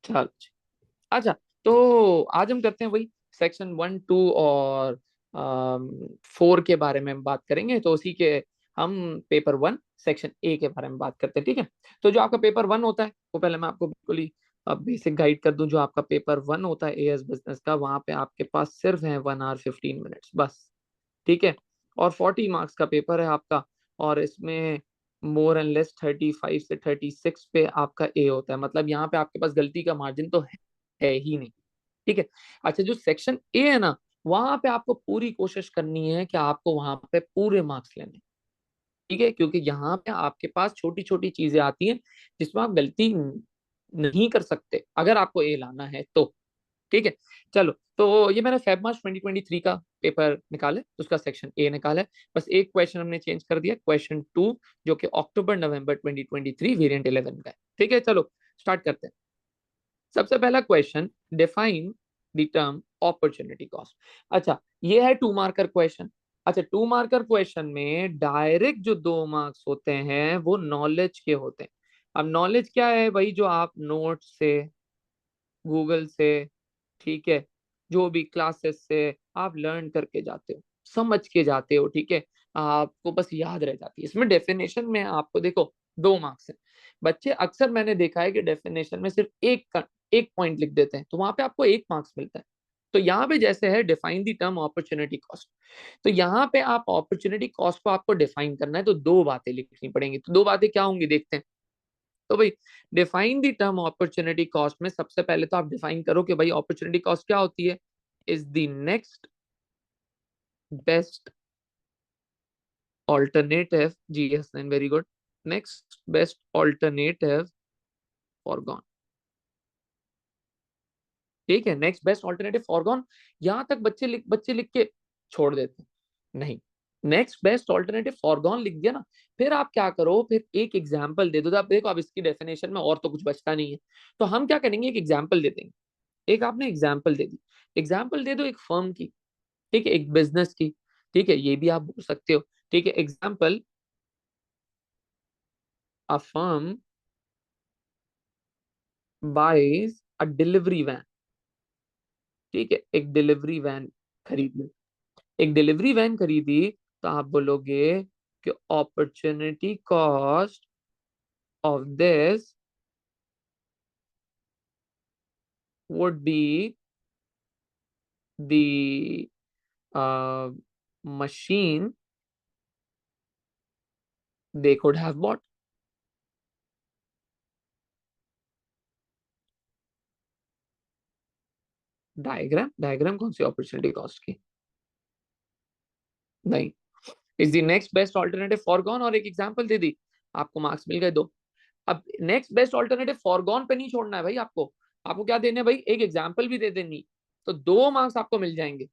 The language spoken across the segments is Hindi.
चलो जी। अच्छा, तो आज हम करते हैं वही सेक्शन 1, 2 और 4 के बारे में हम बात करेंगे। तो उसी के हम पेपर 1 सेक्शन ए के बारे में बात करते हैं, ठीक है। तो जो आपका पेपर 1 होता है, वो पहले मैं आपको बिल्कुल ही बेसिक गाइड कर दूं। जो आपका पेपर 1 होता है एएस बिजनेस का, वहां पे आपके पास सिर्फ है 1 आवर 15 मिनट्स बस, ठीक है। और 40 मार्क्स का पेपर है आपका। और इसमें मोर एंड लेस 35 से 36 पे आपका ए होता है। मतलब यहाँ पे आपके पास गलती का मार्जिन तो है ही नहीं, ठीक है। अच्छा, जो सेक्शन ए है ना, वहां पे आपको पूरी कोशिश करनी है कि आपको वहां पे पूरे मार्क्स लेने, ठीक है। क्योंकि यहाँ पे आपके पास छोटी छोटी चीजें आती हैं जिसमें आप गलती नहीं कर सकते अगर आपको ए लाना है तो, ठीक है। चलो, तो ये मैंने फेब मार्च 2023 का पेपर निकाला है, उसका सेक्शन ए निकाला है। बस एक क्वेश्चन हमने चेंज कर दिया, क्वेश्चन 2, जो कि अक्टूबर नवंबर 2023 वेरिएंट 11 का है, ठीक है। चलो स्टार्ट करते हैं। सबसे पहला question, define the term opportunity cost. अच्छा, ये है 2 मार्कर क्वेश्चन। अच्छा, 2 मार्कर क्वेश्चन में डायरेक्ट जो 2 मार्क्स होते हैं वो नॉलेज के होते हैं। अब नॉलेज क्या है भाई? जो आप नोट से, गूगल से, ठीक है, जो भी क्लासेस से आप लर्न करके जाते हो, समझ के जाते हो, ठीक है, आपको बस याद रह जाती है। इसमें डेफिनेशन में आपको देखो 2 मार्क्स है। बच्चे अक्सर मैंने देखा है कि डेफिनेशन में सिर्फ एक पॉइंट लिख देते हैं, तो वहां पे आपको 1 मार्क्स मिलता है। तो यहाँ पे जैसे है define the term opportunity cost, तो यहाँ पे आप अपॉर्चुनिटी कॉस्ट को आपको डिफाइन करना है, तो 2 बातें लिखनी पड़ेंगी। तो 2 बातें क्या होंगी देखते हैं। तो भाई, define the term opportunity cost में सबसे पहले तो आप डिफाइन करो कि भाई अपॉर्चुनिटी कॉस्ट क्या होती है। Is the next best alternative, जी yes, very good, next best alternative forgone, ठीक है। नेक्स्ट बेस्ट ऑल्टरनेटिव फॉरगॉन, यहां तक बच्चे लिख के छोड़ देते हैं। नहीं, नेक्स्ट बेस्ट ऑल्टरनेटिव फॉरगॉन लिख दिया ना, फिर आप क्या करो, फिर एक एग्जाम्पल दे दो। तो आप देखो, अब इसकी डेफिनेशन में और तो कुछ बचता नहीं है, तो हम क्या करेंगे, एक एग्जाम्पल दे देंगे। एक आपने एग्जाम्पल दे दी, एग्जाम्पल दे दो एक फर्म की, ठीक है, एक बिजनेस की, ठीक है, ये भी आप बोल सकते हो, ठीक है। Example, a firm buys a delivery van, ठीक है, एक डिलीवरी वैन खरीद ली, एक डिलीवरी वैन खरीदी, तो आप बोलोगे कि opportunity cost of this would be the machine they could have bought. Diagram, diagram कौन सी अपॉर्चुनिटी कॉस्ट की? नहीं, is the next best alternative foregone और एक एग्जांपल दे दी, आपको मार्क्स मिल गए 2। अब नेक्स्ट बेस्ट ऑल्टरनेटिव फॉरगॉन पे नहीं छोड़ना है भाई आपको, आपको क्या देना है भाई, एक एग्जांपल भी दे देनी, तो 2 मार्क्स आपको मिल जाएंगे।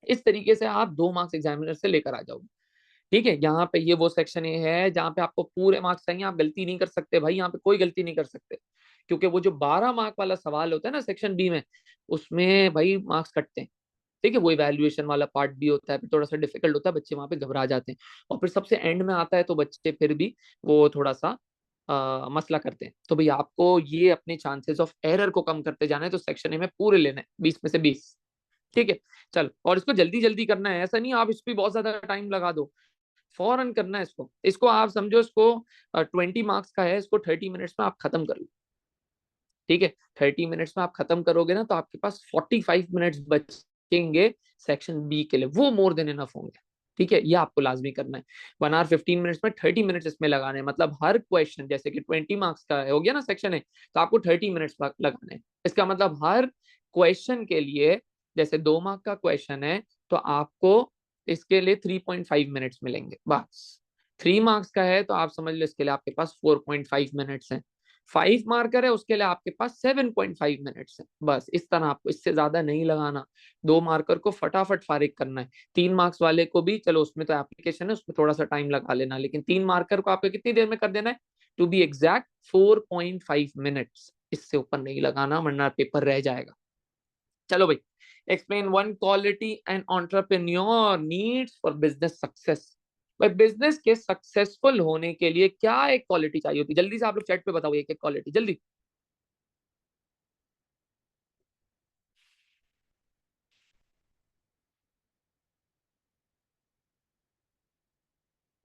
इस तरीके से आप 2 मार्क्स एग्जामिनर से लेकर आ जाओगे, ठीक है। यहाँ पे ये वो सेक्शन ये है जहाँ पे आपको पूरे मार्क्स चाहिए, आप गलती नहीं कर सकते भाई, यहाँ पे कोई गलती नहीं कर सकते। क्योंकि वो जो 12 मार्क वाला सवाल होता है ना सेक्शन बी में, उसमें भाई मार्क्स कटते हैं, ठीक है। वो इवैल्यूएशन वाला पार्ट भी होता है, फिर थोड़ा सा डिफिकल्ट होता है, बच्चे वहां पे घबरा जाते हैं। और फिर सबसे एंड में आता है तो बच्चे फिर भी वो थोड़ा सा मसला करते हैं। तो भाई आपको ये अपने चांसेस ऑफ एरर को कम करते जाना है, तो सेक्शन ए में पूरे लेने हैं 20 में से 20, ठीक है। चल, और इसको जल्दी जल्दी करना है, ऐसा नहीं आप इस पर बहुत ज्यादा टाइम लगा दो, फौरन करना है इसको। इसको आप समझो, इसको 20 मार्क्स का है, इसको 30 मिनट्स में आप खत्म कर लो, ठीक है। 30 मिनट्स में आप खत्म करोगे ना, तो आपके पास 45 मिनट्स बचेंगे सेक्शन बी के लिए, वो मोर देन इनफ होंगे, ठीक है। ये आपको लाजमी करना है। 1 आवर 15 मिनट्स में 30 मिनट्स इसमें लगाने हैं। मतलब हर क्वेश्चन, जैसे कि 20 मार्क्स का हो गया ना सेक्शन है, तो आपको 30 मिनट्स लगाने हैं। इसका मतलब हर क्वेश्चन के लिए, जैसे 2 मार्क का क्वेश्चन है, तो आपको इसके लिए 3.5 मिनट्स मिलेंगे बस। 3 मार्क्स का है तो आप समझ लो इसके लिए आपके पास 4.5 मिनट्स हैं। 5 मार्कर है उसके लिए आपके पास 7.5 मिनट्स है बस। इस तरह आपको, इससे ज्यादा नहीं लगाना। 2 मार्कर को फटाफट फारिग करना है। 3 मार्क्स वाले को भी चलो, उसमें तो एप्लीकेशन है, उसमें थोड़ा सा टाइम लगा लेना, लेकिन 3 मार्कर को आपको कितनी देर में कर देना है? टू बी एग्जैक्ट 4.5 मिनट्स, इससे ऊपर नहीं लगाना वरना पेपर रह जाएगा। चलो भाई, explain one quality and entrepreneur needs for business success. भाई, बिजनेस के सक्सेसफुल होने के लिए क्या एक क्वालिटी चाहिए होती है? जल्दी से आप लोग चैट पे बताओ एक एक क्वालिटी, जल्दी।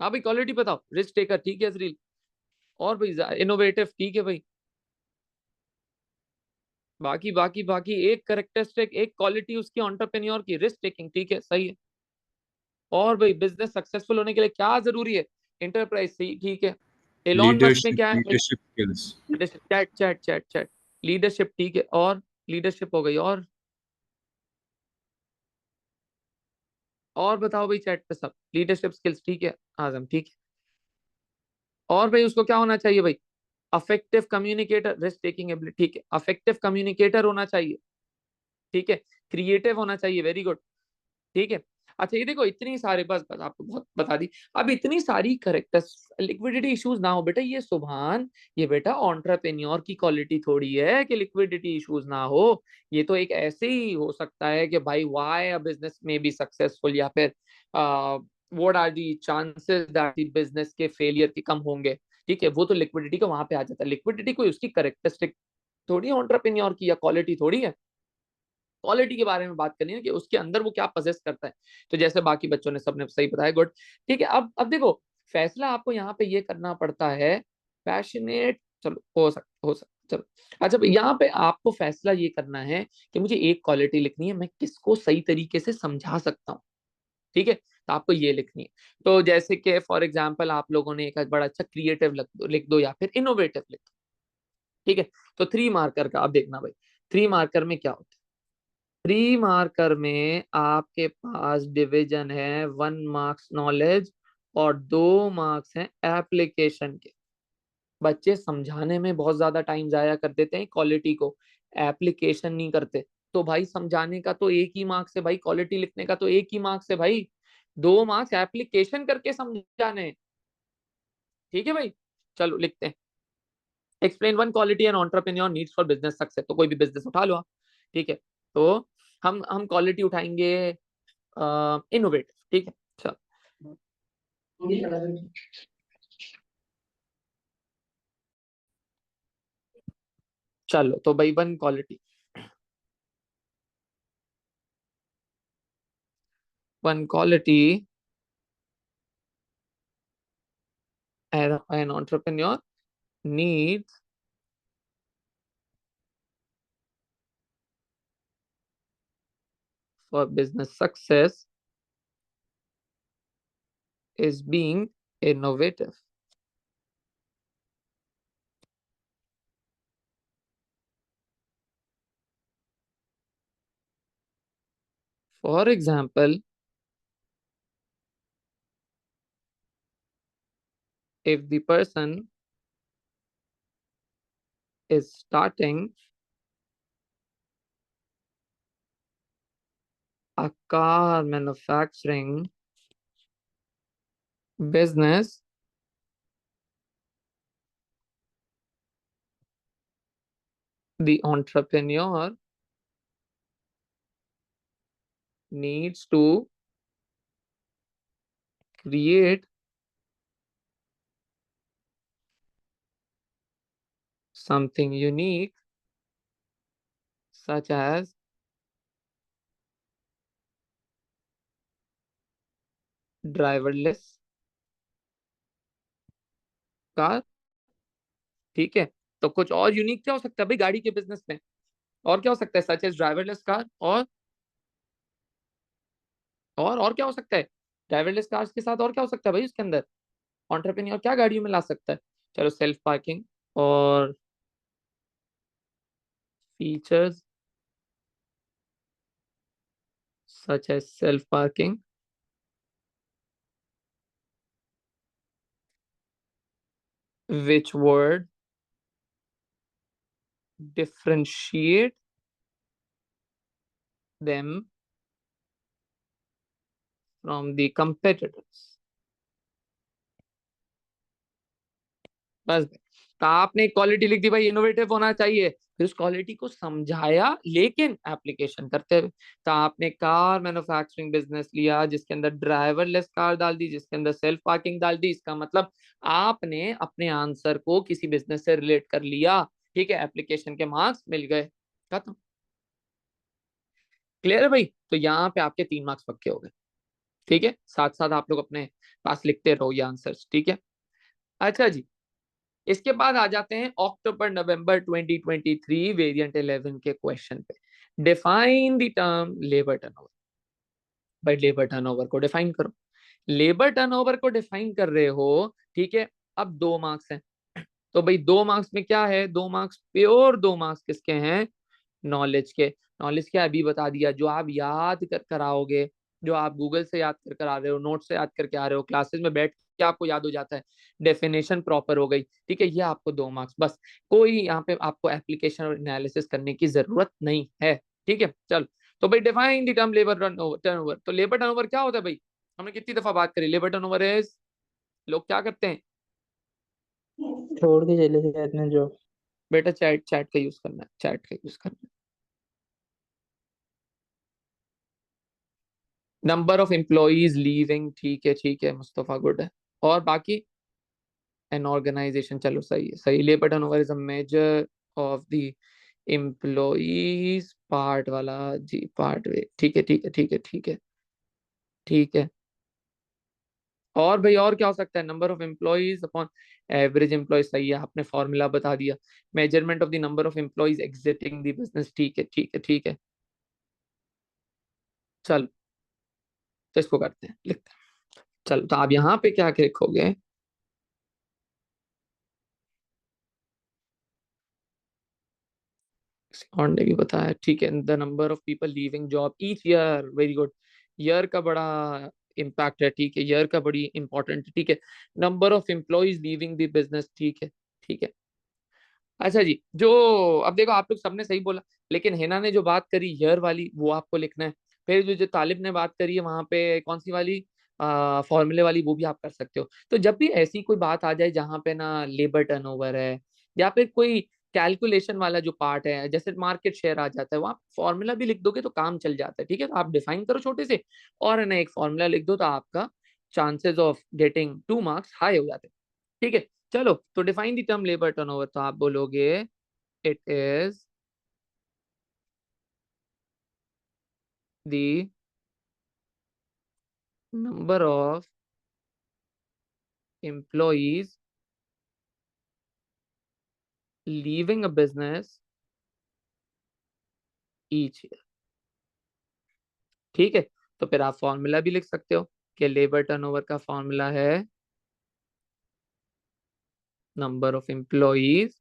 हाँ भाई क्वालिटी बताओ, रिस्क टेकर ठीक है जरील, और भाई इनोवेटिव ठीक है भाई, बाकी बाकी बाकी एक करेक्टरिस्टिक, एक क्वालिटी उसकी एंटरप्रेन्योर की, रिस्क टेकिंग ठीक है सही है। और भाई बिजनेस सक्सेसफुल होने के लिए क्या जरूरी है, इंटरप्राइज सही ठीक है। एलॉन मस्क में लीडरशिप, क्या है भाई, leadership skills. Leadership, chat chat chat chat, leadership ठीक है, और लीडरशिप हो गई, और बताओ भाई चैट पे सब, लीडरशिप स्किल्स ठीक है आजम ठीक है। और भाई उसको क्या होना चाहिए भाई, affective communicator, risk taking ability ठीक है, अफेक्टिव कम्युनिकेटर होना चाहिए ठीक है, क्रिएटिव होना चाहिए, वेरी गुड ठीक है। अच्छा ये देखो इतनी सारे, बस आपको बहुत बता दी। अब इतनी सारी करेक्टर्स, लिक्विडिटी इश्यूज ना हो बेटा, ये सुभान, ये बेटा एंटरप्रेन्योर की क्वालिटी थोड़ी है कि लिक्विडिटी इश्यूज ना हो। ये तो एक ऐसे ही हो सकता है कि भाई व्हाई अ बिजनेस में बी सक्सेसफुल, या फिर what are the chances that the business के फेलियर के कम होंगे, ठीक है, वो तो लिक्विडिटी का वहां पे आ जाता है। लिक्विडिटी कोई उसकी करेक्टरिस्टिक थोड़ी है एंटरप्रेन्योर की, या क्वालिटी थोड़ी है। क्वालिटी के बारे में बात करनी है कि उसके अंदर वो क्या पजेस करता है। तो जैसे बाकी बच्चों ने सबने सही बताया, गुड ठीक है। अब देखो फैसला आपको यहाँ पे ये करना पड़ता है, पैशनेट, चलो हो सकता चलो। अच्छा यहाँ पे आपको फैसला ये करना है कि मुझे एक क्वालिटी लिखनी है, मैं किसको सही तरीके से समझा सकता हूँ, ठीक है, तो आपको ये लिखनी है। तो जैसे कि फॉर एग्जाम्पल आप लोगों ने एक बड़ा अच्छा क्रिएटिव लिख दो या फिर इनोवेटिव लिख दो, ठीक है। तो 3 मार्कर का आप देखना भाई, 3 मार्कर में क्या होता है, 3 मार्कर में आपके पास डिवीजन है 1 मार्क्स नॉलेज और 2 मार्क्स हैं एप्लीकेशन के। बच्चे समझाने में बहुत ज्यादा टाइम जाया कर देते हैं क्वालिटी को, एप्लीकेशन नहीं करते। तो भाई समझाने का तो एक ही मार्क्स है भाई, क्वालिटी लिखने का तो एक ही मार्क्स है भाई, 2 मार्क्स एप्लीकेशन करके समझाने हैं, ठीक है भाई। चलो लिखते हैं, explain one quality and entrepreneur needs for business success, तो कोई भी बिजनेस उठा लो आप, ठीक है। तो हम क्वालिटी उठाएंगे इनोवेटिव, ठीक है। चलो चलो तो भाई one quality an entrepreneur needs for business success is being innovative. For example, if the person is starting a car manufacturing business, the entrepreneur needs to create something unique, such as driverless car, ठीक है। तो कुछ और यूनिक क्या हो सकता है भाई गाड़ी के बिजनेस में, और क्या हो सकता है, सच एज ड्राइवरलेस कार, और क्या हो सकता है, ड्राइवरलेस कार्स के साथ और क्या हो सकता है भाई उसके अंदर, एंटरप्रेन्योर क्या गाड़ियों में ला सकता है। चलो सेल्फ पार्किंग और features such as self parking, which would differentiate them from the competitors। बस भाई। तो आपने क्वालिटी लिख दी भाई, इनोवेटिव होना चाहिए, फिर उस क्वालिटी को समझाया लेकिन एप्लीकेशन करते हुए। तो आपने कार मैन्युफैक्चरिंग बिजनेस लिया जिसके अंदर ड्राइवरलेस कार डाल दी, जिसके अंदर सेल्फ पार्किंग डाल दी, इसका मतलब आपने अपने आंसर को किसी बिजनेस से रिलेट कर लिया, ठीक है, एप्लीकेशन के मार्क्स मिल गए, खत्म। क्लियर है भाई, तो यहाँ पे आपके 3 मार्क्स पक्के हो गए। ठीक है, साथ साथ आप लोग अपने पास लिखते रहो ये आंसर्स, ठीक है। अच्छा जी, इसके बाद आ जाते हैं अक्टूबर नवंबर 2023 वेरिएंट 11 के क्वेश्चन पे। Define the term labour turnover. भाई लेबर टर्नओवर को डिफाइन करो। लेबर टर्नओवर को डिफाइन कर रहे हो, ठीक है। अब 2 मार्क्स हैं, तो भाई 2 मार्क्स में क्या है, 2 मार्क्स प्योर, 2 मार्क्स किसके हैं, नॉलेज के। नॉलेज क्या अभी बता दिया, जो आप याद कर कर आओगे, जो आप गूगल से याद कर कर आ रहे हो, नोट से याद करके आ रहे हो, क्लासेस में बैठ के आपको याद हो जाता है, डेफिनेशन प्रॉपर हो गई, ठीक है, ये आपको 2 मार्क्स बस। कोई यहाँ पे आपको एप्लीकेशन और एनालिसिस करने की जरूरत नहीं है, ठीक है। चल, तो भाई define the term labour turnover. तो लेबर टर्नओवर क्या होता है भाई, हमने कितनी दफा बात करी, लेबर टर्नओवर इज, लोग क्या करते हैं छोड़ के चले जाते हैं जो। बेटा, चैट चैट का यूज करना है, चैट का यूज करना है। नंबर ऑफ एम्प्लॉइज लीविंग, ठीक है मुस्तफा, गुड है। और बाकी एन ऑर्गेनाइजेशन, चलो सही है, सही। Labour turnover is a measure of the employees, part वाला जी, पार्ट वे, ठीक है ठीक है ठीक है ठीक है ठीक है। और भाई और क्या हो सकता है, number of employees upon average employ, सही है, आपने फॉर्मूला बता दिया। Measurement of the number of employees exiting the business, ठीक है ठीक है ठीक है। चलो, तो इसको करते हैं, लिखते हैं। चलो, तो आप यहाँ पे क्या लिखोगे, और ने भी बताया, ठीक है। The number of people leaving job each year, very good. Year का बड़ा इम्पैक्ट है, ठीक है, ईयर का बड़ी इंपॉर्टेंट, ठीक है। Number of employees leaving the business, ठीक है ठीक है। अच्छा जी, जो अब देखो आप लोग सबने सही बोला, लेकिन हिना ने जो बात करी ईयर वाली, वो आपको लिखना है। फिर जो जो तालिब ने बात करी है वहां पे कौन सी वाली, फॉर्मूले वाली, वो भी आप कर सकते हो। तो जब भी ऐसी कोई बात आ जाए जहां पे ना लेबर टर्नओवर है, या फिर कोई कैलकुलेशन वाला जो पार्ट है, जैसे मार्केट शेयर आ जाता है, वहां फॉर्मूला भी लिख दोगे तो काम चल जाता है, ठीक है। तो आप डिफाइन करो छोटे से, और है ना एक फॉर्मूला लिख दो, तो आपका chances of getting 2 marks high हो जाते हैं, ठीक है। चलो, तो define the term labour turnover, तो आप बोलोगे it is the number of employees leaving a business each year, ठीक है। तो फिर आप फॉर्मूला भी लिख सकते हो कि लेबर टर्नओवर का फॉर्मूला है नंबर ऑफ एम्प्लॉइज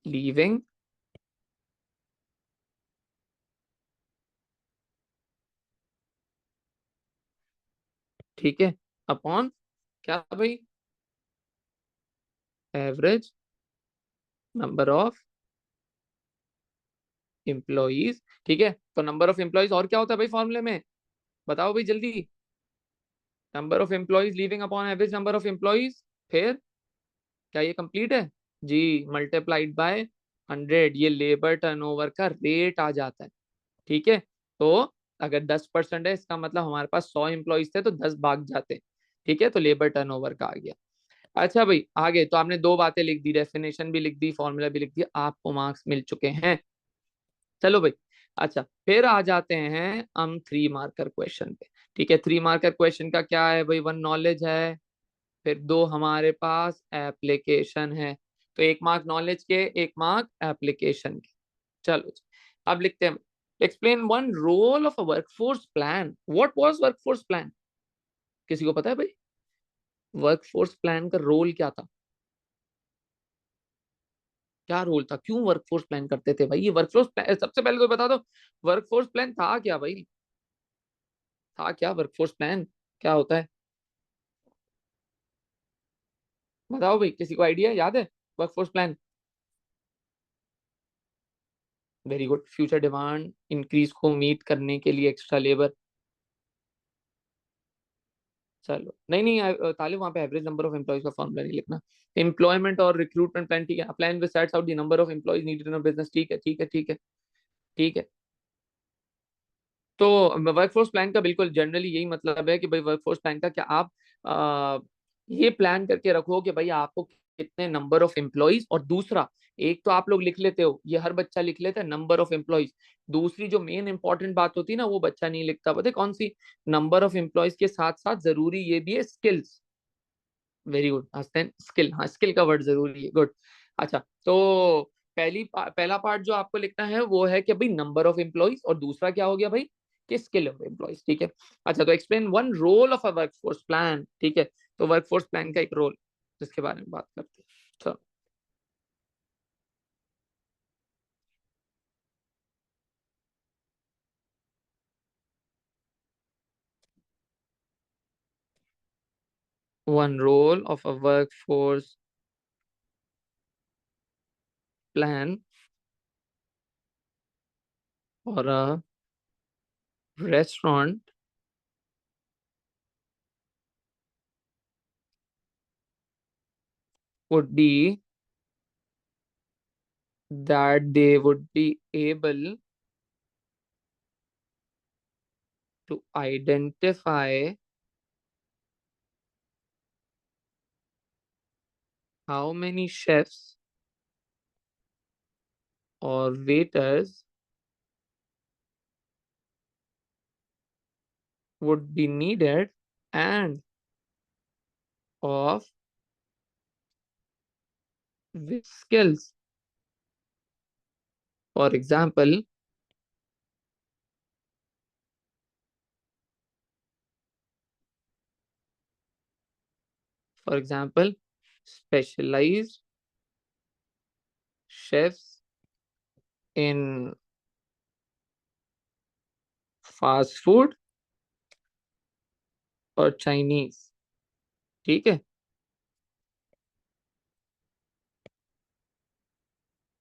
लीविंग, ठीक है, अपॉन क्या भाई, एवरेज नंबर ऑफ एम्प्लॉइज, ठीक है। तो नंबर ऑफ एम्प्लॉइज और क्या होता है भाई फॉर्मूले में, बताओ भाई जल्दी। Number of employees leaving upon average number of employees, फिर क्या ये कंप्लीट है जी, मल्टीप्लाइड बाय 100, ये लेबर टर्नओवर का रेट आ जाता है, ठीक है। तो अगर 10% है, इसका मतलब हमारे पास 100 एम्प्लॉइज थे तो 10 भाग जाते, ठीक है। तो लेबर टर्नओवर का आ गया। अच्छा भाई, आगे तो आपने 2 बातें लिख दी, डेफिनेशन भी लिख दी, फॉर्मूला भी लिख दिया, आपको मार्क्स मिल चुके हैं। चलो भाई, अच्छा फिर आ जाते हैं हम 3 मार्कर क्वेश्चन पे, ठीक है। 3 मार्कर क्वेश्चन का क्या है भाई, 1 नॉलेज है, फिर 2 हमारे पास एप्लीकेशन है। तो 1 मार्क नॉलेज के, 1 मार्क एप्लीकेशन के। चलो जी, अब लिखते हैं, explain one role of a workforce plan. What was workforce plan, किसी को पता है भाई, वर्कफोर्स प्लान का रोल क्या था, क्या रोल था, क्यों वर्कफोर्स प्लान करते थे भाई, ये वर्कफोर्स प्लान सबसे पहले तो बता दो, वर्कफोर्स प्लान था क्या भाई, था क्या वर्कफोर्स प्लान, क्या होता है, बताओ भाई, किसी को आइडिया याद है workforce plan. Very good, future demand increase को मीट करने के लिए एक्स्ट्रा लेबर। चलो, नहीं नहीं तालिब, वहां पे एवरेज नंबर ऑफ एम्प्लॉइज का फॉर्मूला नहीं लिखना। एम्प्लॉयमेंट और रिक्रूटमेंट प्लान, ठीक है, plan which sets out the number of employees needed in a business, ठीक है ठीक है ठीक है ठीक है। तो वर्कफोर्स प्लान का बिल्कुल जनरली यही मतलब है कि भाई वर्कफोर्स प्लान का क्या आप ये प्लान करके रखो कि भाई आपको कितने नंबर ऑफ एम्प्लॉइज, और दूसरा, एक तो आप लोग लिख लेते हो, ये हर बच्चा लिख लेता है, नंबर ऑफ एम्प्लॉइज। दूसरी जो मेन इंपॉर्टेंट बात होती है ना, वो बच्चा नहीं लिखता, पता है कौन सी? नंबर ऑफ एम्प्लॉइज के साथ साथ जरूरी ये भी है skills. Very good Hasan, skill, हाँ स्किल का वर्ड जरूरी है, गुड। अच्छा, तो पहला पार्ट जो आपको लिखना है वो है कि भाई नंबर ऑफ एम्प्लॉइज, और दूसरा क्या हो गया भाई, कि स्किल ऑफ एम्प्लॉइज, ठीक है। अच्छा, तो explain one role of a workforce plan, ठीक है। तो वर्कफोर्स प्लान का एक रोल, जिसके बारे में बात करते हैं। तो one role of a workforce plan or a restaurant would be that they would be able to identify how many chefs or waiters would be needed, and of which skills. For example, for example, specialized chefs in fast food or Chinese, ठीक है।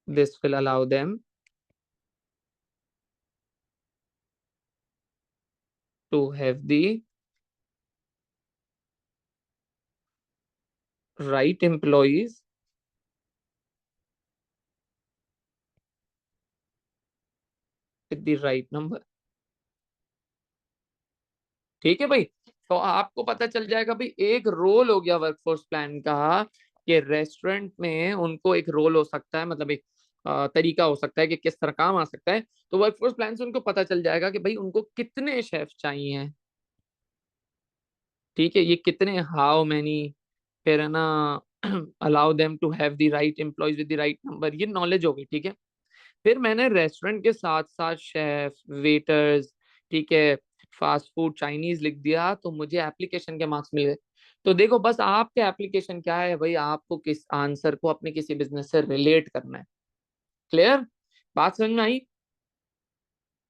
This will allow them to have the right employees with the right number, ठीक है भाई। तो आपको पता चल जाएगा भाई, एक रोल हो गया वर्कफोर्स प्लान का, कि रेस्टोरेंट में उनको एक रोल हो सकता है, मतलब एक तरीका हो सकता है कि किस तरह काम आ सकता है। तो वर्कफोर्स प्लान से उनको पता चल जाएगा कि भाई उनको कितने शेफ चाहिए, ठीक है, ये कितने, हाउ मैनी, फिर है ना, allow them to have the right employees with the right number, ये नॉलेज होगी, ठीक है। फिर मैंने रेस्टोरेंट के साथ साथ शेफ, वेटर्स, ठीक है, फास्ट फूड चाइनीज लिख दिया, तो मुझे एप्लीकेशन के मार्क्स मिल गए। तो देखो, बस आपके एप्लीकेशन क्या है भाई, आपको किस आंसर को अपने किसी बिजनेस से रिलेट करना है। क्लियर? बात समझ में आई?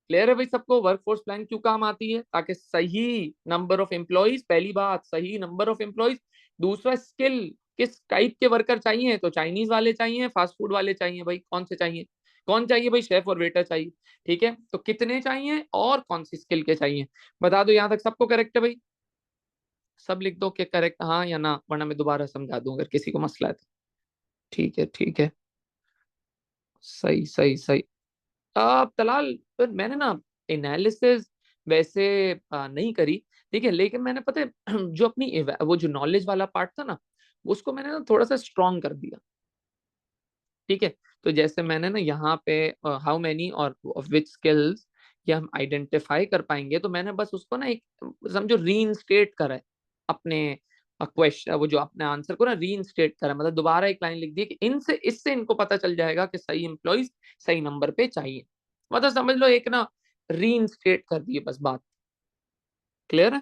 क्लियर है भाई सबको, वर्कफोर्स प्लान क्यों काम आती है? ताकि सही नंबर ऑफ एम्प्लॉइज, पहली बात सही नंबर ऑफ एम्प्लॉइज, दूसरा स्किल, किस टाइप के वर्कर चाहिए, तो चाइनीज वाले चाहिए, फास्ट फूड वाले चाहिए, भाई कौन से चाहिए, कौन चाहिए भाई, शेफ और वेटर चाहिए, ठीक है। तो कितने चाहिए और कौन सी स्किल के चाहिए, बता दो। यहाँ तक सबको करेक्ट है भाई? सब लिख दो कि करेक्ट हाँ या ना, वरना मैं दोबारा समझा दूं अगर किसी को मसला है तो। ठीक है, ठीक है, सही सही सही। तलाल, पर मैंने ना एनालिसिस वैसे नहीं करी, ठीक है, लेकिन मैंने पता है जो अपनी वो जो नॉलेज वाला पार्ट था ना, उसको मैंने ना थोड़ा सा स्ट्रॉन्ग कर दिया, ठीक है। तो जैसे मैंने ना यहाँ पे हाउ मैनी और विच स्किल्स ये हम आइडेंटिफाई कर पाएंगे, तो मैंने बस उसको ना एक समझो रीइंस्टेट करा है अपने क्वेश्चन, वो जो अपने आंसर को ना रीइंस्टेट करा है, मतलब दोबारा एक लाइन लिख दी कि इनसे इससे इनको पता चल जाएगा कि सही एम्प्लॉइज सही नंबर पे चाहिए, मतलब समझ लो एक ना रीइंस्टेट कर दिए, बस बात क्लियर है।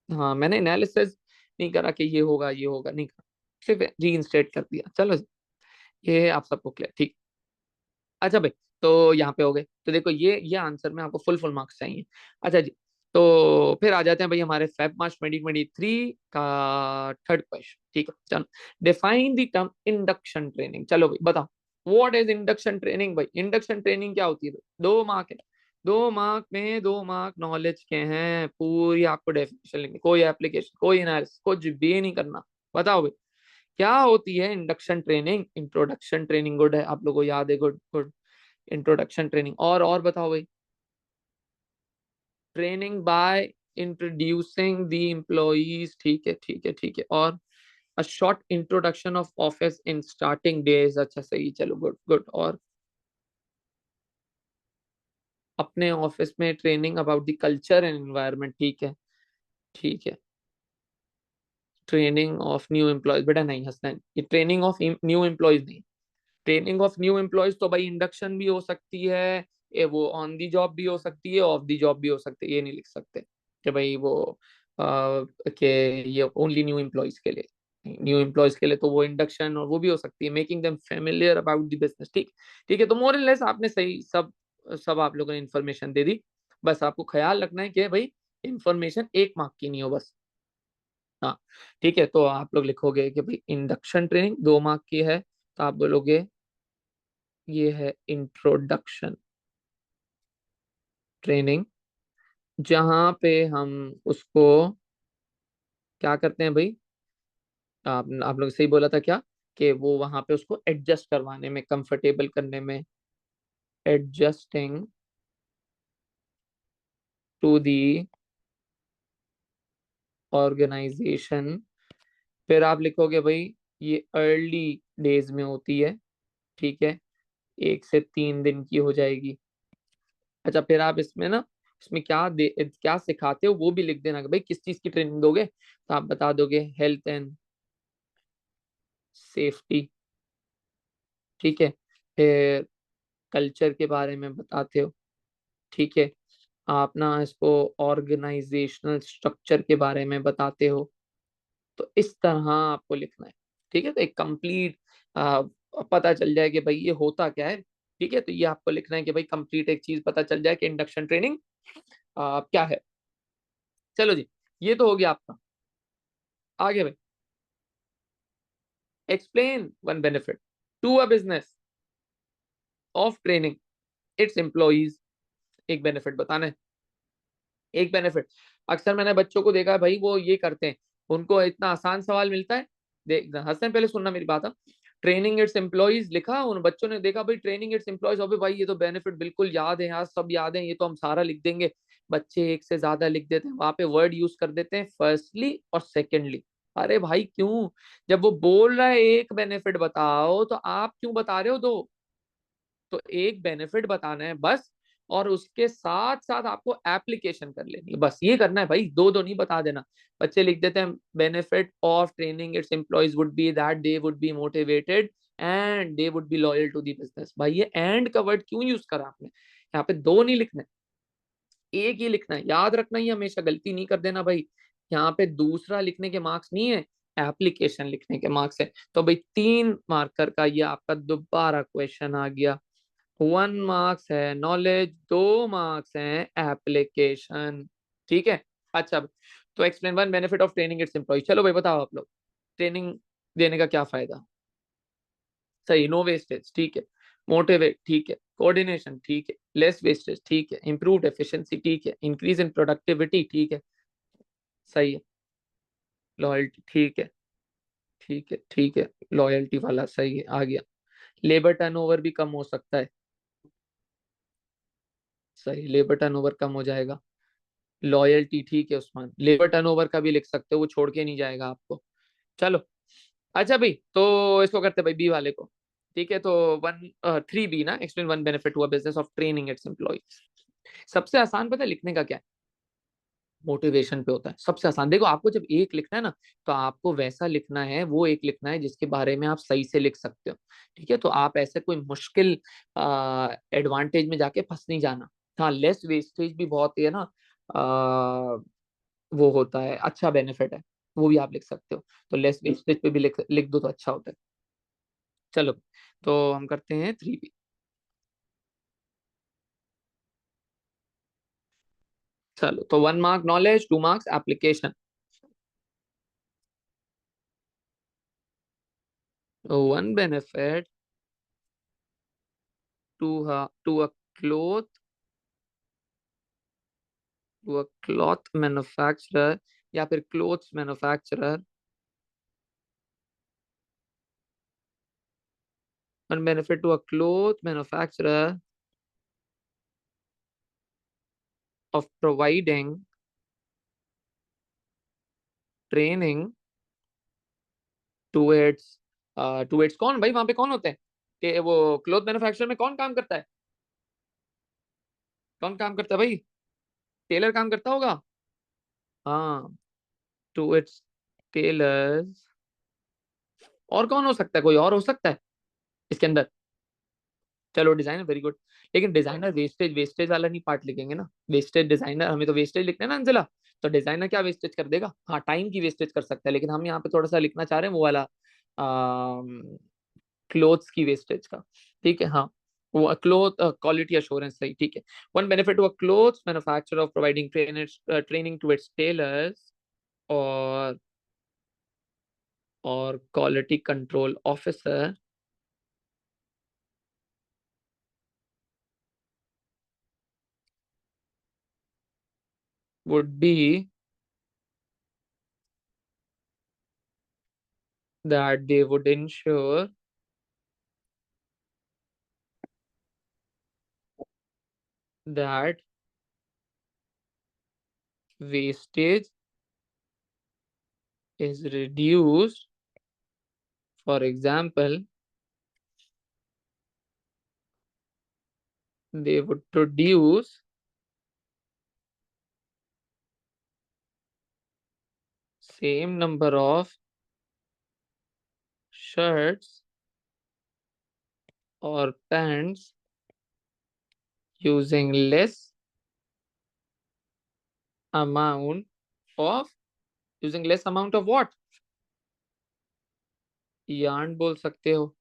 हाँ, मैंने एनालिसिस नहीं करा कि ये होगा ये होगा, नहीं करा, सिर्फ रीइंस्टेट कर दिया, चलो ये आप सबको क्लियर, ठीक। अच्छा भाई, तो यहाँ पे हो गए, तो देखो ये आंसर में आपको फुल फुल मार्क्स चाहिए। अच्छा जी, तो फिर आ जाते हैं भाई हमारे फेब मार्च 2023 का थर्ड क्वेश्चन, ठीक है, चलो। Define the term induction training, चलो भाई बताओ, व्हाट इज इंडक्शन ट्रेनिंग? भाई इंडक्शन ट्रेनिंग क्या होती है भाई? 2 मार्क है, 2 मार्क में 2 मार्क नॉलेज के हैं, पूरी आपको डेफिनेशन लिखनी, कोई एप्लीकेशन, कोई एनालिसिस, कुछ भी नहीं करना। बताओ भाई क्या होती है induction training? Introduction training, good है, आप लोगों को याद है, गुड गुड। इंट्रोडक्शन ट्रेनिंग, और बताओ भाई। Training by introducing the employees, ठीक है ठीक है ठीक है, और a short introduction of office in starting days. अच्छा सही, चलो गुड गुड। और अपने ऑफिस में training about the culture and environment, ठीक है ठीक है। ट्रेनिंग ऑफ न्यू एम्प्लॉयज, बेटा नहीं हंसना है, ये ट्रेनिंग ऑफ न्यू एम्प्लॉयज नहीं। ट्रेनिंग ऑफ न्यू एम्प्लॉयज तो भाई इंडक्शन भी हो सकती है, ये वो ऑन दी जॉब भी हो सकती है, ऑफ दी जॉब भी हो सकती है। ये नहीं लिख सकते कि भाई वो के ये ओनली न्यू एम्प्लॉयज के लिए। न्यू एम्प्लॉयज के लिए तो वो इंडक्शन और वो भी हो सकती है, making them familiar about the business. ठीक ठीक है, तो मोर एंड लेस आपने सही सब सब आप लोगों ने इन्फॉर्मेशन दे दी। बस आपको ख्याल रखना है कि भाई इंफॉर्मेशन 1 मार्क की नहीं हो बस। हाँ ठीक है, तो आप लोग लिखोगे कि भाई इंडक्शन ट्रेनिंग 2 मार्क की है, तो आप बोलोगे ये है इंट्रोडक्शन ट्रेनिंग, जहां पे हम उसको क्या करते हैं भाई, आप लोग सही बोला था क्या, कि वो वहां पे उसको एडजस्ट करवाने में, कंफर्टेबल करने में, एडजस्टिंग टू दी ऑर्गेनाइजेशन। फिर आप लिखोगे भाई ये अर्ली डेज में होती है, ठीक है, 1 से 3 दिन की हो जाएगी। अच्छा फिर आप इसमें ना, इसमें क्या सिखाते हो वो भी लिख देना कि भाई किस चीज की ट्रेनिंग दोगे, तो आप बता दोगे हेल्थ एंड सेफ्टी, ठीक है। फिर कल्चर के बारे में बताते हो, ठीक है। आप ना इसको ऑर्गेनाइजेशनल स्ट्रक्चर के बारे में बताते हो। तो इस तरह आपको लिखना है, ठीक है। तो एक कंप्लीट पता चल जाए कि भाई ये होता क्या है, ठीक है। तो ये आपको लिखना है कि भाई कंप्लीट एक चीज पता चल जाए कि इंडक्शन ट्रेनिंग क्या है। चलो जी, ये तो हो गया आपका। आगे भाई, explain one benefit to a business of training its employees. एक बेनिफिट बताना है, एक बेनिफिट। अक्सर मैंने बच्चों को देखा है भाई, वो ये करते हैं, उनको इतना आसान सवाल मिलता है। देख हसन, पहले सुनना मेरी बात। ट्रेनिंग इट्स एम्प्लॉइज लिखा, उन बच्चों ने देखा भाई ट्रेनिंग इट्स एम्प्लॉइज, अबे भाई ये तो बेनिफिट बिल्कुल याद है यार, सब याद है, ये तो हम सारा लिख देंगे। बच्चे एक से ज्यादा लिख देते हैं, वहां पे वर्ड यूज कर देते हैं फर्स्टली और सेकेंडली। अरे भाई क्यों, जब वो बोल रहा है एक बेनिफिट बताओ, तो आप क्यों बता रहे हो दो। तो एक बेनिफिट बताना है बस, और उसके साथ साथ आपको एप्लीकेशन कर लेनी है, बस ये करना है भाई, दो दो नहीं बता देना। बच्चे लिख देते हैं benefit of training its employees would be that they would be motivated and they would be loyal to the business. भाई ये एंड का वर्ड क्यों यूज करा आपने, यहाँ पे दो नहीं लिखना है, एक ही लिखना है। याद रखना, ही हमेशा गलती नहीं कर देना भाई। यहाँ पे दूसरा लिखने के मार्क्स नहीं है, एप्लीकेशन लिखने के मार्क्स है। तो भाई 3 मार्कर का ये आपका दोबारा क्वेश्चन आ गया। 1 मार्क्स है नॉलेज, 2 मार्क्स है एप्लीकेशन, ठीक है। अच्छा, तो explain one benefit of training its employee. चलो भाई बताओ आप लोग, ट्रेनिंग देने का क्या फायदा। सही, नो वेस्टेज, ठीक है। मोटिवेट, ठीक है। कोऑर्डिनेशन, ठीक है। लेस वेस्टेज, ठीक है। इंप्रूव्ड एफिशिएंसी, ठीक है। इंक्रीज इन प्रोडक्टिविटी, ठीक है। सही है। लॉयल्टी, ठीक है ठीक है ठीक है। लॉयल्टी वाला सही है, आ गया। लेबर टर्नओवर भी कम हो सकता है, सही, लेबर टर्नओवर कम हो जाएगा। लॉयल्टी, ठीक है उस्मान, लेबर टर्नओवर का भी लिख सकते हो, वो छोड़ के नहीं जाएगा आपको। चलो, अच्छा भाई, तो इसको करते भाई बी वाले को, ठीक है। तो 3B ना, एक्सप्लेन वन बेनिफिट हुआ business of training its employees. सबसे आसान पता है लिखने का क्या है, मोटिवेशन पे होता है सबसे आसान। देखो आपको जब एक लिखना है ना, तो आपको वैसा लिखना है, वो एक लिखना है जिसके बारे में आप सही से लिख सकते हो, ठीक है। तो आप ऐसे कोई मुश्किल एडवांटेज में जाके फंस नहीं जाना। हाँ, लेस वेस्टेज भी बहुत ही है ना, वो होता है, अच्छा बेनिफिट है, वो भी आप लिख सकते हो। तो लेस वेस्टेज पे भी लिख लिख दो तो अच्छा होता है। चलो, तो हम करते हैं 3B। चलो, तो 1 mark knowledge, 2 marks application. 1 benefit to a cloth, to a cloth manufacturer, या फिर clothes manufacturer. 1 benefit to a cloth manufacturer of providing training to its. To its कौन भाई, वहां पे कौन होते हैं कि वो क्लोथ मैन्युफैक्चर में कौन काम करता है? कौन काम करता है भाई? टेलर काम करता होगा। हाँ, टू एट्स टेलर्स। और कौन हो सकता है, कोई और हो सकता है इसके अंदर? चलो डिजाइनर, वेरी गुड। लेकिन डिजाइनर वेस्टेज, वेस्टेज वाला नहीं पार्ट लिखेंगे ना, वेस्टेज डिजाइनर, हमें तो वेस्टेज लिखना है ना अंजिला। तो डिजाइनर क्या वेस्टेज कर देगा? हाँ, टाइम की वेस्टेज कर सकता है, लेकिन हम यहाँ पे थोड़ा सा लिखना चाह रहे हैं वो वाला, क्लोथ्स की वेस्टेज का। ठीक है, हाँ, वो क्लोथ क्वालिटी अश्योरेंस, सही, ठीक है। वन बेनिफिट हुआ clothes manufacture of providing training to its tailors और quality control officer would be that they would ensure that wastage is reduced. For example, they would produce same number of shirts or pants using less amount of, using less amount of what? yarn बोल सकते हो,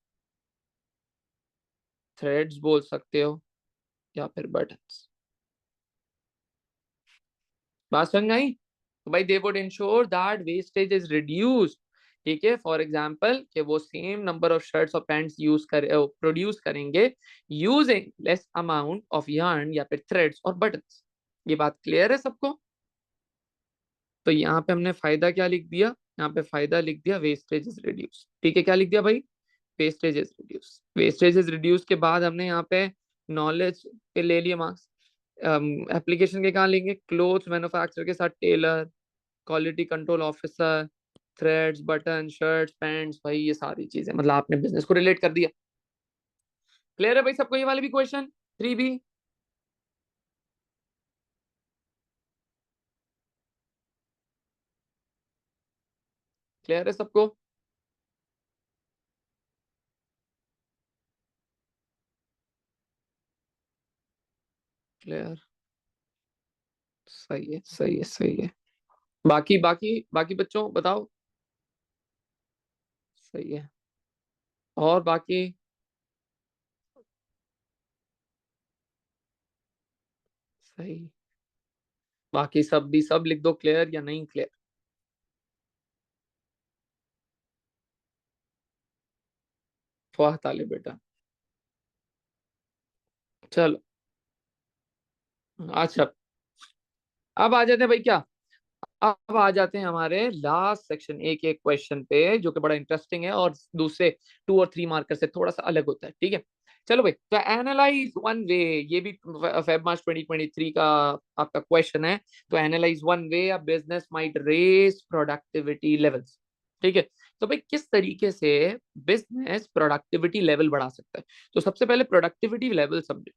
threads बोल सकते हो, या फिर buttons। बात समझ में आई? तो भाई they would ensure that wastage is reduced. ठीक है, फॉर एग्जाम्पल कि वो सेम नंबर ऑफ शर्ट्स और पैंट्स यूज कर प्रोड्यूस करेंगे using less amount of yarn या फिर थ्रेड्स और बटन्स। ये बात क्लियर है सबको? तो यहाँ पे हमने फायदा क्या लिख दिया? यहाँ पे फायदा लिख दिया वेस्टेज इज रिड्यूस। ठीक है, क्या लिख दिया भाई? Wastage is reduce. Wastage is reduce के बाद हमने यहाँ पे नॉलेज पे ले लिए मार्क्स। एप्लीकेशन के कहाँ लेंगे? क्लोथ मैन्युफैक्चर के साथ tailor, quality control officer, threads, button, shirts, pants, भाई ये सारी चीजें, मतलब आपने बिजनेस को रिलेट कर दिया। क्लियर है भाई सबको ये वाले भी क्वेश्चन? 3B क्लियर है सबको? क्लियर, सही है, सही है, सही है। बाकी बाकी बाकी बच्चों बताओ। सही है। और बाकी? सही। बाकी सब भी सब लिख दो, क्लियर या नहीं क्लियर? वाह ताले बेटा। चलो, अच्छा, अब आ जाते हैं भाई क्या, अब आ जाते हैं हमारे लास्ट सेक्शन ए के क्वेश्चन पे, जो कि बड़ा इंटरेस्टिंग है और दूसरे 2 और 3 मार्कर से थोड़ा सा अलग होता है। ठीक है, चलो भाई, तो एनालाइज वन वे, ये भी फेब मार्च 2023 का आपका क्वेश्चन है। तो analyse one way a business might raise productivity levels. ठीक है, तो भाई किस तरीके से बिजनेस प्रोडक्टिविटी लेवल बढ़ा सकता है? तो सबसे पहले प्रोडक्टिविटी लेवल समझे।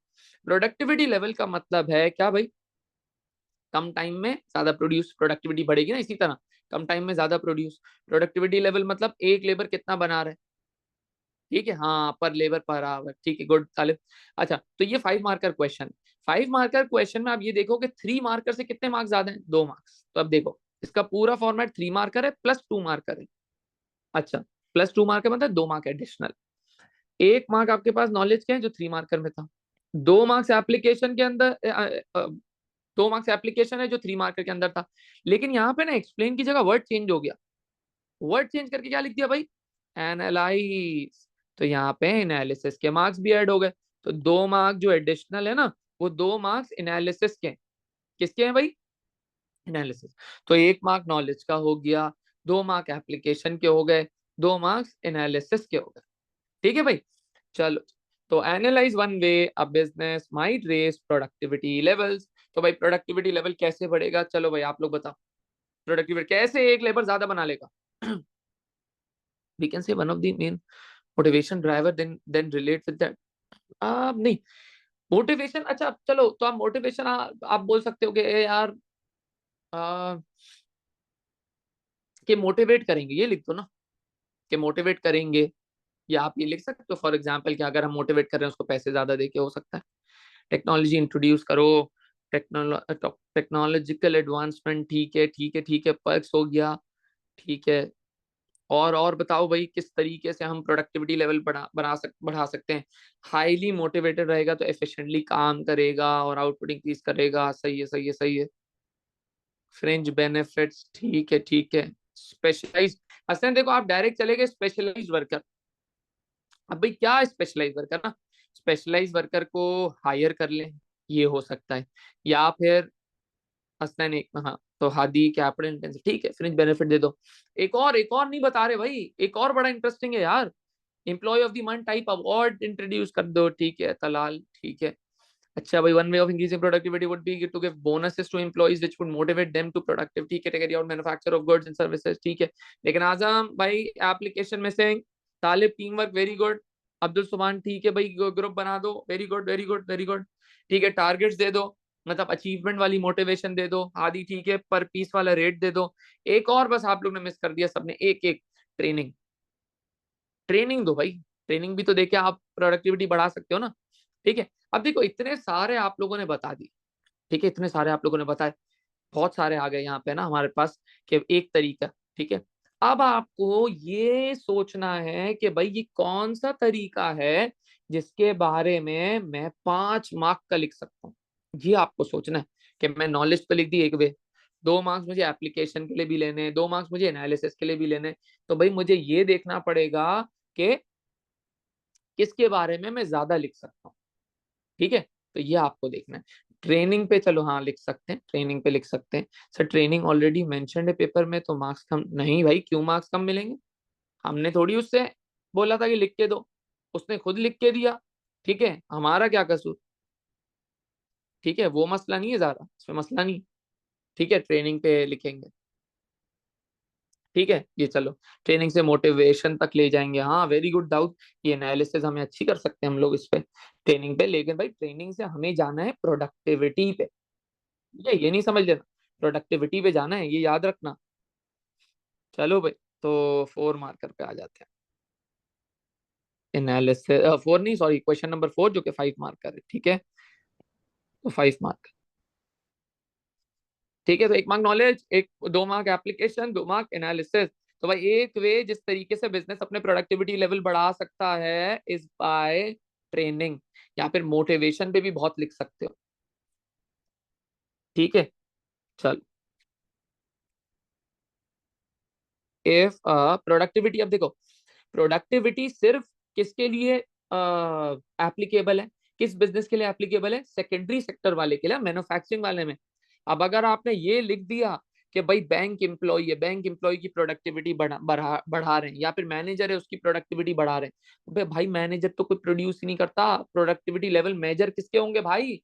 प्रोडक्टिविटी लेवल का मतलब है क्या भाई? कम टाइम में ज्यादा प्रोड्यूस, प्रोडक्टिविटी बढ़ेगी ना, इसी तरह कम टाइम में ज्यादा प्रोड्यूस। प्रोडक्टिविटी लेवल मतलब एक लेबर कितना बना रहा है। ठीक है, हाँ, पर लेबर पर आवर। ठीक है, गुड तालिब। अच्छा, तो ये 5 मार्कर क्वेश्चन। 5 मार्कर क्वेश्चन में आप ये देखो कि 3 मार्कर से कितने मार्क्स ज्यादा हैं? 2 मार्क्स। तो अब देखो, इसका पूरा फॉर्मेट 3 मार्कर है प्लस 2 मार्कर है। अच्छा, प्लस 2 मार्कर मतलब 2 मार्क एडिशनल। 1 मार्क आपके पास नॉलेज के हैं जो 3 मार्कर में था। 2 मार्क्स एप्लीकेशन के अंदर, 2 मार्क्स एप्लीकेशन है जो 3 मार्कर के अंदर था। लेकिन यहाँ पे ना एक्सप्लेन की जगह वर्ड चेंज हो गया। वर्ड चेंज करके क्या लिख दिया भाई? एनालाइज। तो यहाँ पे एनालिसिस के मार्क्स भी ऐड हो गए। तो 2 मार्क जो एडिशनल है ना, वो 2 मार्क्स एनालिसिस के हैं। किसके हैं भाई? एनालिसिस। तो 1 मार्क नॉलेज का हो गया, 2 मार्क एप्लीकेशन के हो गए, 2 मार्क्स एनालिसिस के हो गए। ठीक है भाई, चलो। तो analyse one way a business might raise productivity levels. तो भाई प्रोडक्टिविटी लेवल कैसे बढ़ेगा? चलो भाई आप लोग बताओ, प्रोडक्टिविटी कैसे एक लेबर ज्यादा बना लेगा? We can say one of the main motivation driver, then relate with that. नहीं, मोटिवेशन, अच्छा चलो, तो आप मोटिवेशन आप बोल सकते हो कि यार आ, कि मोटिवेट करेंगे, ये लिख दो ना, कि मोटिवेट करेंगे। या आप ये लिख सकते हो फॉर एग्जाम्पल कि अगर हम मोटिवेट कर रहे हैं उसको पैसे ज्यादा दे के हो सकता है। टेक्नोलॉजी इंट्रोड्यूस करो, टेक्नोलॉजिकल एडवांसमेंट, ठीक है ठीक है ठीक है, पर्क्स हो गया, ठीक है। और बताओ भाई किस तरीके से हम प्रोडक्टिविटी लेवल बढ़ा सकते हैं। हाईली मोटिवेटेड रहेगा तो एफिशिएंटली काम करेगा और आउटपुट इंक्रीज करेगा। सही है सही है सही है। फ्रिंज बेनिफिट्स, ठीक है ठीक है। स्पेशलाइज, असल देखो आप डायरेक्ट चले गए स्पेशलाइज वर्कर। अब भाई क्या स्पेशलाइज वर्कर ना, स्पेशलाइज वर्कर को हायर कर ले, ये हो सकता है। या फिर हसन एक, हाँ तो हादी कैपिटल इंटेंसिव, ठीक है, फ्रिंज बेनिफिट दे दो। एक और नहीं बता रहे भाई, एक और बड़ा इंटरेस्टिंग है यार। Employee of the month type award introduce कर दो, ठीक है तलाल, ठीक है। अच्छा भाई, one way of increasing productivity would be to give bonuses to employees which would motivate them to productivity category और manufacture of goods and services, ठीक है। लेकिन आजम भाई एप्लीकेशन में से Talib team work very good, Abdul Subhan ठीक है भाई, ग्रुप बना दो, very good very good very good, ठीक है। टारगेट्स दे दो, मतलब अचीवमेंट वाली मोटिवेशन दे दो आदि, ठीक है। पर पीस वाला रेट दे दो। एक और बस आप लोग ने मिस कर दिया सबने, एक एक, ट्रेनिंग। ट्रेनिंग दो भाई, ट्रेनिंग भी तो देके आप प्रोडक्टिविटी बढ़ा सकते हो ना, ठीक है। अब देखो इतने सारे आप लोगों ने बता दी, ठीक है, इतने सारे आप लोगों ने बताए, बहुत सारे आ गए यहाँ पे ना हमारे पास कि एक तरीका, ठीक है। अब आपको ये सोचना है कि भाई ये कौन सा तरीका है जिसके बारे में मैं 5 मार्क का लिख सकता हूँ। ये आपको सोचना है कि मैं नॉलेज तो लिख दी एक वे, 2 मार्क्स मुझे एप्लीकेशन के लिए भी लेने, 2 मार्क्स मुझे एनालिसिस के लिए भी लेने। तो भाई मुझे ये देखना पड़ेगा कि किसके बारे में मैं ज्यादा लिख सकता हूँ, ठीक है। तो ये आपको देखना है। ट्रेनिंग पे चलो हाँ लिख सकते हैं, ट्रेनिंग पे लिख सकते हैं। सर ट्रेनिंग ऑलरेडी मेंशन्ड है पेपर में तो मार्क्स कम नहीं भाई, क्यों मार्क्स कम मिलेंगे? हमने थोड़ी उससे बोला था कि लिख के दो, उसने खुद लिख के दिया, ठीक है, हमारा क्या कसूर? ठीक है, वो मसला नहीं है ज्यादा, इसमें मसला नहीं, ठीक है। ट्रेनिंग पे लिखेंगे, ठीक है। ये चलो ट्रेनिंग से मोटिवेशन तक ले जाएंगे, हाँ वेरी गुड दाऊद। ये एनालिसिस हमें अच्छी कर सकते हैं हम लोग इस पे, ट्रेनिंग पे। लेकिन भाई ट्रेनिंग से हमें जाना है प्रोडक्टिविटी पे, ये नहीं समझ लेना, प्रोडक्टिविटी पे जाना है, ये याद रखना। चलो भाई, तो 4 मार्कर पे आ जाते हैं। एनालिसिस 4 नहीं, सॉरी, क्वेश्चन नंबर 4 जो कि 5 मार्कर है, ठीक है। तो 5 मार्क, ठीक है। तो 1 mark knowledge, 2 mark application, 2 mark analysis. तो भाई एक वे जिस तरीके से बिजनेस अपने प्रोडक्टिविटी लेवल बढ़ा सकता है इज बाय ट्रेनिंग, या फिर मोटिवेशन पे भी बहुत लिख सकते हो, ठीक है। चल, इफ प्रोडक्टिविटी, अब देखो प्रोडक्टिविटी सिर्फ किसके लिए एप्लीकेबल है, किस बिजनेस के लिए एप्लीकेबल है? सेकेंडरी सेक्टर वाले के लिए, मैन्युफैक्चरिंग वाले में। अब अगर आपने ये लिख दिया कि भाई बैंक एम्प्लॉय है, बैंक एम्प्लॉय की प्रोडक्टिविटी बढ़ा रहे हैं, या फिर मैनेजर है उसकी प्रोडक्टिविटी बढ़ा रहे हैं, तो भाई मैनेजर तो कोई प्रोड्यूस ही नहीं करता, प्रोडक्टिविटी लेवल मेजर किसके होंगे भाई?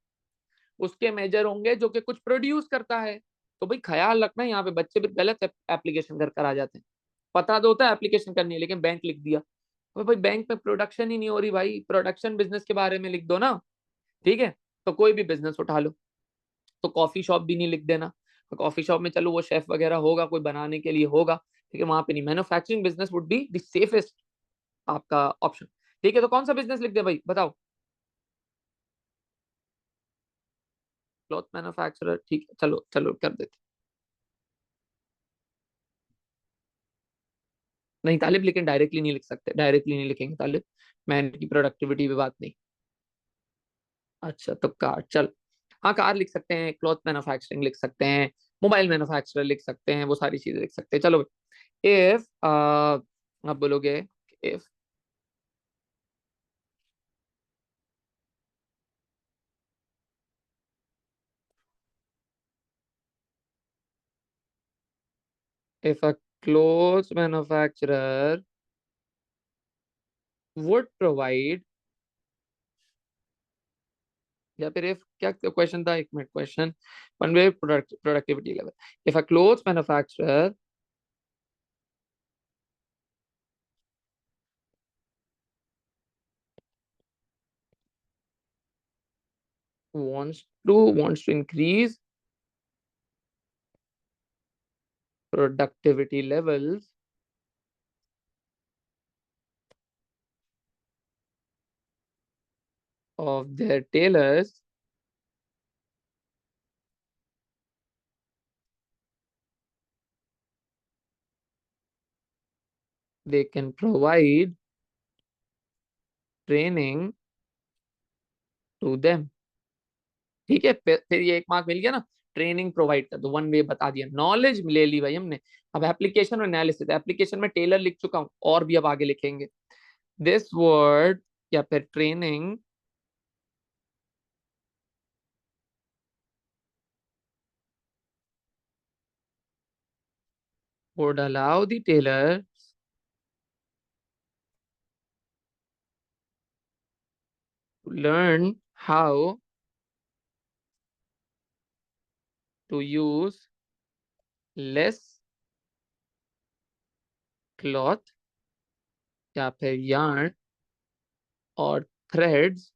उसके मेजर होंगे जो कि कुछ प्रोड्यूस करता है। तो भाई ख्याल रखना, यहाँ पे बच्चे भी गलत एप्लीकेशन कर कर आ जाते हैं। पता तो होता है एप्लीकेशन करनी है लेकिन बैंक लिख दिया। अबे भाई बैंक में प्रोडक्शन ही नहीं हो रही भाई, प्रोडक्शन बिजनेस के बारे में लिख दो ना, ठीक है। तो कोई भी बिजनेस उठा लो, तो कॉफी शॉप भी नहीं लिख देना। तो कॉफी शॉप में चलो वो शेफ वगैरह होगा, कोई बनाने के लिए होगा, ठीक है, वहां पे नहीं। Manufacturing business would be the safest आपका ऑप्शन, ठीक है। तो कौन सा बिजनेस लिख दे भाई बताओ? क्लॉथ मैन्युफैक्चरर, ठीक है, चलो चलो कर देते। नहीं तालिब, लेकिन डायरेक्टली नहीं लिख सकते, डायरेक्टली नहीं लिखेंगे तालिब, मैन की प्रोडक्टिविटी पे बात नहीं। अच्छा तो कार, चल, हाँ कार लिख सकते हैं, क्लॉथ मैन्युफैक्चरिंग लिख सकते हैं, मोबाइल मैन्युफैक्चरर लिख सकते हैं, वो सारी चीजें लिख सकते हैं। चलो, इफ आप बोलोगे, if if a cloth manufacturer would provide, या फिर इफ क्या क्वेश्चन था, एक minute, question one way productivity level, if a cloth manufacturer wants to increase productivity levels of their tailors, they can provide training to them. ठीक है, फिर ये एक मार्क मिल गया ना, ट्रेनिंग प्रोवाइड कर दो, वन वे बता दिया, नॉलेज ले ली भाई हमने। अब एप्लीकेशन और एनालिसिस, एप्लीकेशन में टेलर लिख चुका हूं और भी अब आगे लिखेंगे। दिस वर्ड या फिर training would allow the tailor to learn how to use less cloth या फिर yarn or threads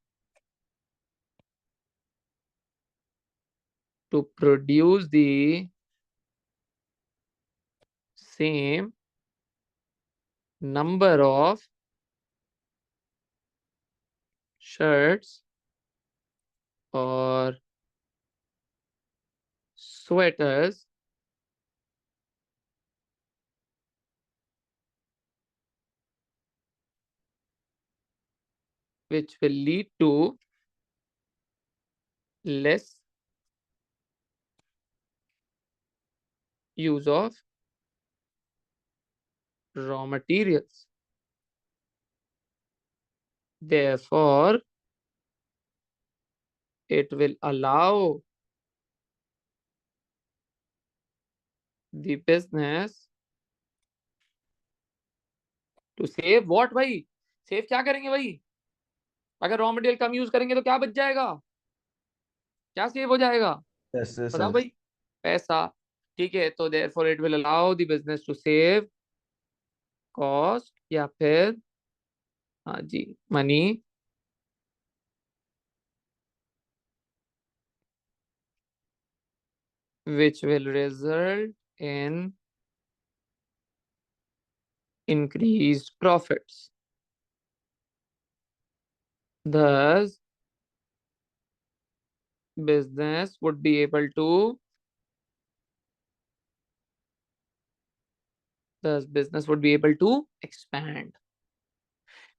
to produce the same number of shirts or sweaters which will lead to less use of raw materials. Therefore, it will allow the business to save what भाई, सेव क्या करेंगे भाई, अगर रॉ मटेरियल कम यूज करेंगे तो क्या बच जाएगा, क्या सेव हो जाएगा, यस यस बताओ सर। भाई, पैसा। ठीक है, तो therefore it will allow the business to save cost या फिर हाँ जी money which will result in increased profits. Thus, business would be able to expand.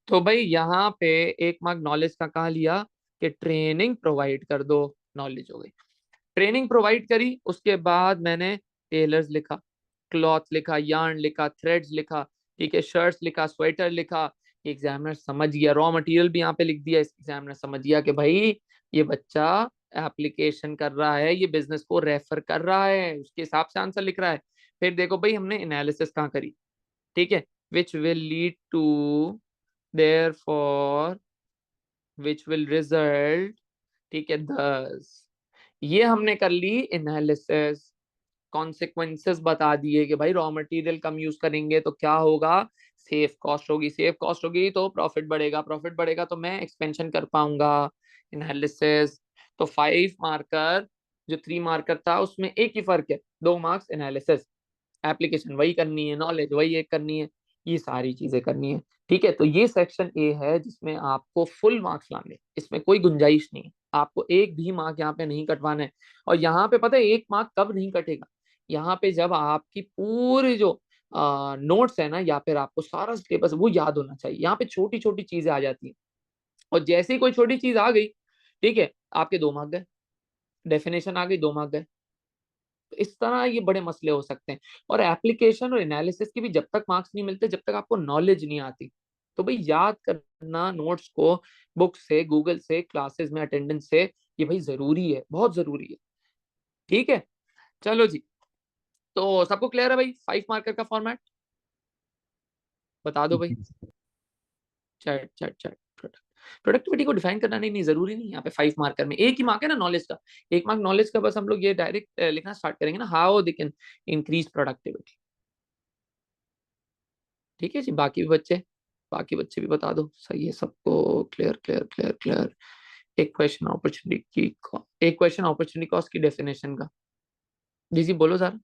तो भाई यहाँ पे एक मार्क नॉलेज का कहा लिया कि ट्रेनिंग प्रोवाइड कर दो, नॉलेज हो गई, ट्रेनिंग प्रोवाइड करी, उसके बाद मैंने टेलर्स लिखा, क्लॉथ लिखा, यार्न लिखा, थ्रेड्स लिखा, ठीक है, शर्ट्स लिखा, स्वेटर लिखा। एग्जामिनर समझ गया, रॉ मटेरियल भी यहाँ पे लिख दिया, एग्जामिनर समझ गया कि भाई ये बच्चा एप्लीकेशन कर रहा है, ये बिजनेस को रेफर कर रहा है, उसके हिसाब से आंसर लिख रहा है। फिर देखो भाई हमने एनालिसिस कहाँ करी, ठीक है, which will lead to, therefore which will result, ठीक है, दस, ये हमने कर ली एनालिसिस, कॉन्सिक्वेंसेस बता दिए कि भाई रॉ मटेरियल कम यूज करेंगे तो क्या होगा, सेफ कॉस्ट होगी, सेफ कॉस्ट होगी तो प्रॉफिट बढ़ेगा, प्रॉफिट बढ़ेगा तो मैं एक्सपेंशन कर पाऊंगा, एनालिसिस। तो 5 मार्कर, जो 3 मार्कर था उसमें एक ही फर्क है, 2 मार्क्स एनालिसिस, एप्लीकेशन वही करनी है, नॉलेज वही एक करनी है, ये सारी चीजें करनी है। ठीक है, तो ये सेक्शन ए है जिसमें आपको फुल मार्क्स लाने, इसमें कोई गुंजाइश नहीं है, आपको एक भी मार्क यहाँ पे नहीं कटवाना है। और यहाँ पे पता है एक मार्क कब नहीं कटेगा, यहाँ पे जब आपकी पूरी जो नोट्स है ना, या फिर आपको सारा सिलेबस वो याद होना चाहिए, यहाँ पे छोटी छोटी चीजें आ जाती हैं, और जैसे ही कोई छोटी चीज आ गई, ठीक है, आपके 2 मार्क गए, डेफिनेशन आ गई, 2 मार्क गए। तो इस तरह ये बड़े मसले हो सकते हैं। और एप्लीकेशन और एनालिसिस के भी जब तक मार्क्स नहीं मिलते, जब तक आपको नॉलेज नहीं आती। तो भाई याद करना नोट्स को, बुक से, गूगल से, क्लासेस में अटेंडेंस से, ये भाई जरूरी है, बहुत जरूरी है। ठीक है, चलो जी, तो सबको क्लियर है भाई 5 मार्कर का फॉर्मेट, बता दो भाई। चैट चैट चैट, प्रोडक्टिविटी को डिफाइन करना नहीं, नहीं जरूरी नहीं, यहाँ पे 5 मार्कर में एक ही मार्क है ना नॉलेज का, एक मार्क नॉलेज का, बस हम लोग ये डायरेक्ट लिखना स्टार्ट करेंगे ना, how they can increase productivity. ठीक है जी, बाकी बच्चे भी बता दो, सही है सबको, क्लियर क्लियर क्लियर क्लियर। एक क्वेश्चन अपॉर्चुनिटी कॉस्ट की डेफिनेशन का। जी जी बोलो सर।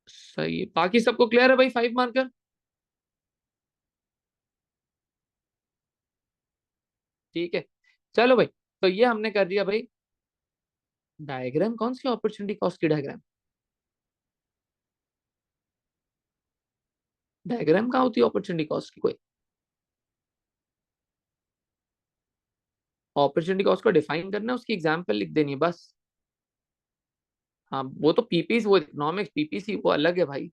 सही है, बाकी सबको क्लियर है भाई 5 मार्कर? ठीक है, चलो भाई। तो ये हमने कर दिया भाई। डायग्राम कौन सी अपॉर्चुनिटी कॉस्ट की डायग्राम? डायग्राम कहाँ होती है अपॉर्चुनिटी कॉस्ट की कोई? अपॉर्चुनिटी कॉस्ट को डिफाइन करना है, उसकी एग्जांपल लिख देनी है बस। हाँ वो तो पीपीसी, वो इकोनॉमिक्स पीपीसी वो अलग है भाई।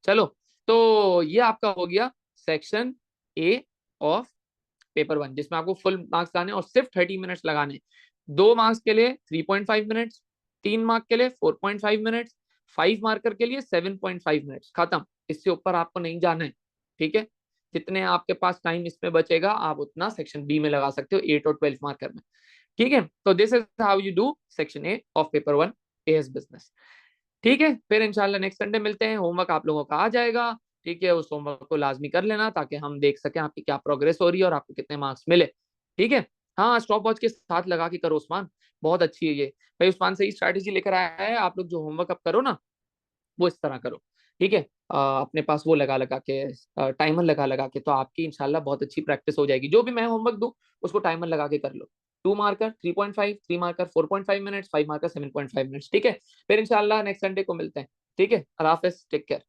चलो, तो ये आपका हो गया सेक्शन ए ऑफ पेपर 1, जिसमें आपको फुल मार्क्स लाने और सिर्फ 30 मिनट्स लगाने। 2 मार्क्स के लिए 3.5 मिनट्स, 3 मार्क के लिए 4.5 मिनट्स, 5 मार्कर के लिए 7.5 मिनट्स, खत्म। इससे ऊपर आपको नहीं जाना है। ठीक है, जितने आपके पास टाइम इसमें बचेगा आप उतना सेक्शन बी में लगा सकते हो, 8 और 12 मार्कर में। ठीक है, तो this is how you do section A of paper 1 as business. ठीक है, फिर इंशाल्लाह नेक्स्ट संडे मिलते हैं। होमवर्क आप लोगों का आ जाएगा। ठीक है, उस होमवर्क को लाजमी कर लेना ताकि हम देख सकें आपकी क्या प्रोग्रेस हो रही है और आपको कितने मार्क्स मिले। ठीक है। हाँ, स्टॉप वॉच के साथ लगा के करो उस्मान, बहुत अच्छी है ये। भाई उस्मान सही स्ट्रैटेजी लेकर आया है। आप लोग जो होमवर्क अब करो ना, वो इस तरह करो। ठीक है, अपने पास वो लगा लगा के टाइमर लगा लगा के, तो आपकी इंशाल्लाह बहुत अच्छी प्रैक्टिस हो जाएगी। जो भी मैं होमवर्क दूं उसको टाइमर लगा के कर लो। 2 marker 3.5, 3 marker 4.5 minutes, 5 marker 7.5 minutes. ठीक है, फिर इंशाल्लाह नेक्स्ट संडे को मिलते हैं। ठीक है, अल्लाह हाफिज, टेक केयर।